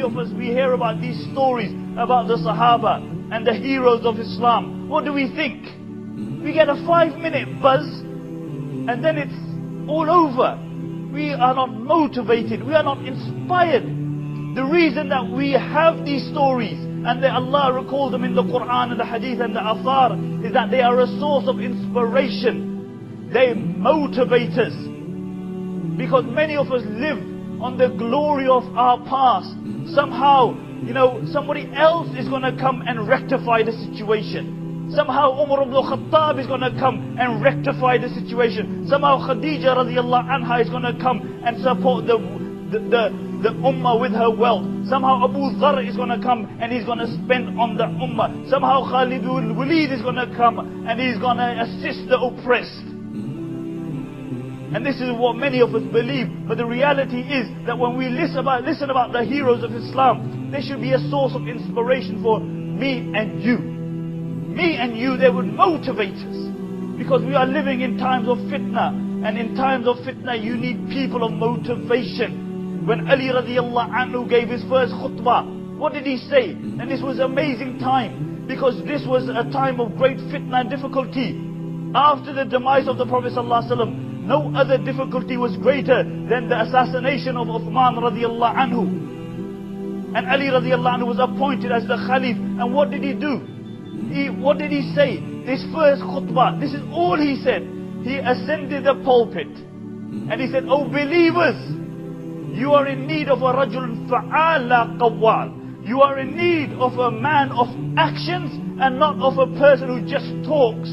many of us, we hear about these stories about the Sahaba and the heroes of Islam. What do we think? We get a 5-minute buzz and then it's all over. We are not motivated, we are not inspired. The reason that we have these stories and that Allah recalls them in the Quran and the Hadith and the Athar is that they are a source of inspiration. They motivate us. Because many of us live on the glory of our past. Somehow, somebody else is going to come and rectify the situation. Somehow Umar ibn Khattab is going to come and rectify the situation. Somehow Khadija radiallahu anha is going to come and support the ummah with her wealth. Somehow Abu Dharr is going to come and he's going to spend on the ummah. Somehow Khalid al-Walid is going to come and he's going to assist the oppressed. And this is what many of us believe. But the reality is that when we listen about the heroes of Islam, they should be a source of inspiration for me and you. Me and you, they would motivate us. Because we are living in times of fitna. And in times of fitna, you need people of motivation. When Ali radiallahu anhu gave his first khutbah, what did he say? And this was an amazing time. Because this was a time of great fitna and difficulty. After the demise of the Prophet sallallahu alaihi wasallam, no other difficulty was greater than the assassination of Uthman radiallahu anhu. And Ali radiallahu anhu was appointed as the Khalif. And what did he do? What did he say? This first khutbah, this is all he said. He ascended the pulpit. And he said, "O believers, you are in need of a rajul fa'ala qawwal. You are in need of a man of actions and not of a person who just talks.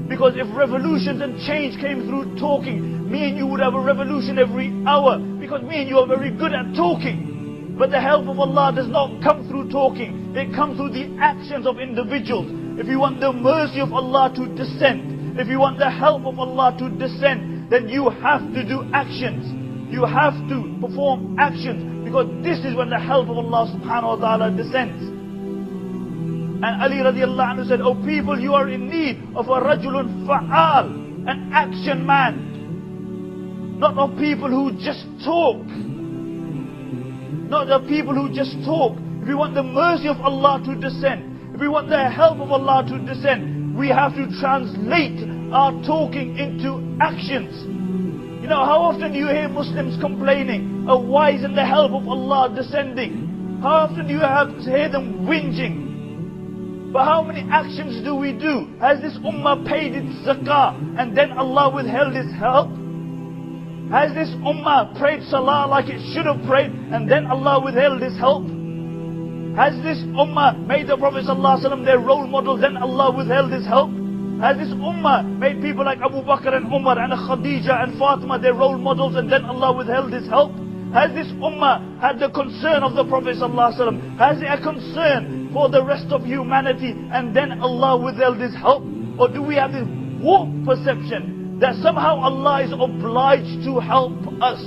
Because if revolutions and change came through talking, me and you would have a revolution every hour. Because me and you are very good at talking. But the help of Allah does not come through talking. It comes through the actions of individuals. If you want the mercy of Allah to descend, if you want the help of Allah to descend, then you have to do actions. You have to perform actions. Because this is when the help of Allah subhanahu wa ta'ala descends. And Ali radiallahu anhu said, "O people, you are in need of a rajulun fa'al, an action man. Not of people who just talk. Not the people who just talk. If we want the mercy of Allah to descend, if we want the help of Allah to descend, we have to translate our talking into actions." How often do you hear Muslims complaining, "Oh, why isn't the help of Allah descending?" How often do you hear them whinging? But how many actions do we do? Has this ummah paid its zakah and then Allah withheld His help? Has this ummah prayed salah like it should have prayed and then Allah withheld His help? Has this ummah made the Prophet ﷺ their role model, then Allah withheld His help? Has this ummah made people like Abu Bakr and Umar and Khadija and Fatima their role models and then Allah withheld His help? Has this ummah had the concern of the Prophet ﷺ? Has it a concern for the rest of humanity and then Allah withheld His help? Or do we have this warped perception that somehow Allah is obliged to help us?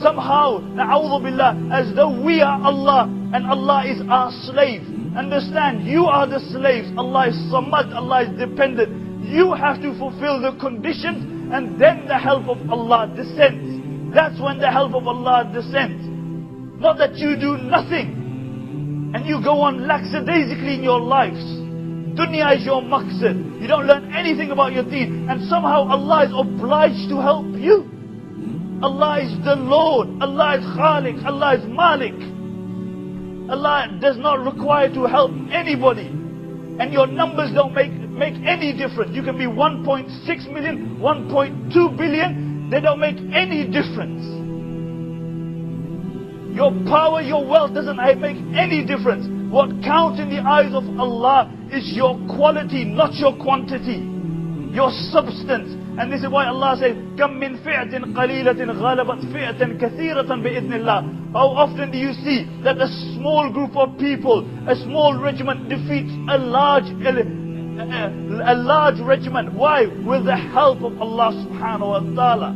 Somehow, na'udhu billah, as though we are Allah and Allah is our slave. Understand, you are the slaves. Allah is samad, Allah is dependent. You have to fulfill the conditions and then the help of Allah descends. That's when the help of Allah descends. Not that you do nothing and you go on lackadaisically in your lives. Dunya is your maqsad. You don't learn anything about your deen and somehow Allah is obliged to help you. Allah is the Lord. Allah is Khaliq. Allah is Malik. Allah does not require to help anybody. And your numbers don't make any difference. You can be 1.6 million, 1.2 billion. They don't make any difference. Your power, your wealth doesn't make any difference. What counts in the eyes of Allah is your quality, not your quantity. Your substance. And this is why Allah says, كَم مِّن فِئَةٍ قَلِيلَةٍ غَلَبَتْ فِئَةً كَثِيرَةً بِإِذْنِ اللَّهِ. How often do you see that a small group of people, a small regiment defeats a large regiment? Why? With the help of Allah subhanahu wa ta'ala.